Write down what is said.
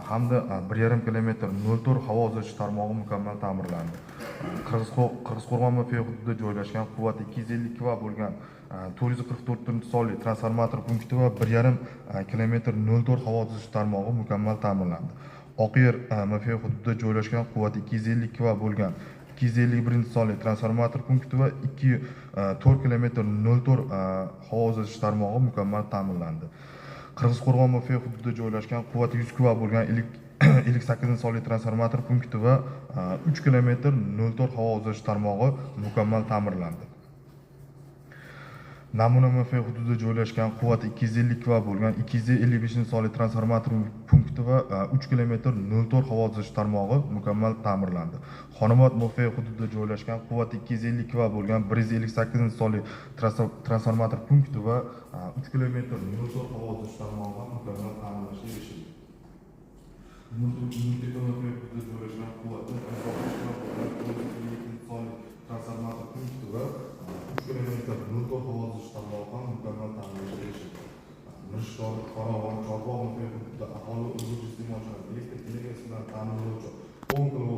hamda 1,5 kilometr 04 havo uzish tarmog'i mukammal ta'mirlandi. Qirg'izqo'rg'on MFE hududida joylashgan quvvati 250 kV bo'lgan 444-sonli transformator punkti va 1,5 kilometr 04 havo uzish tarmog'i mukammal ta'mirlandi. Oqyer MFE hududida joylashgan quvvati 250 kV bo'lgan 251-sonli transformator punkti va 4 kilometr 04 havo uzish tarmog'i mukammal ta'mirlandi. Qirg'izqo'rg'on MFE hududida joylashgan quvvati 100 kV bo'lgan 58-sonli transformator punkti va 3 kilometr 04 havo uzish tarmog'i mukammal ta'mirlandi. Namuna MFE hududida joylashgan quvvati 250 kV bo'lgan 255-sonli transformator punkti va 3 kilometr 04 havo uzish tarmog'i mukammal ta'mirlandi. Xonobod MFE hududida joylashgan quvvati 250 kV bo'lgan 158-sonli transformator punkti va 3 kilometr 04 havo uzish tarmog'i mukammal ta'mirlashga erishildi. Multiple MFE hududida joylashgan quvvati 162-sonli transformator punkti va 3 kilometr 04 havo uzish tarmog'i mukammal ta'mirlashga erishildi. Mirishkor, Qorovon, Chorbog' MFE hududida aholi o'z iste'molchilarini elektr energiyasi bilan ta'minlovchi 10 kV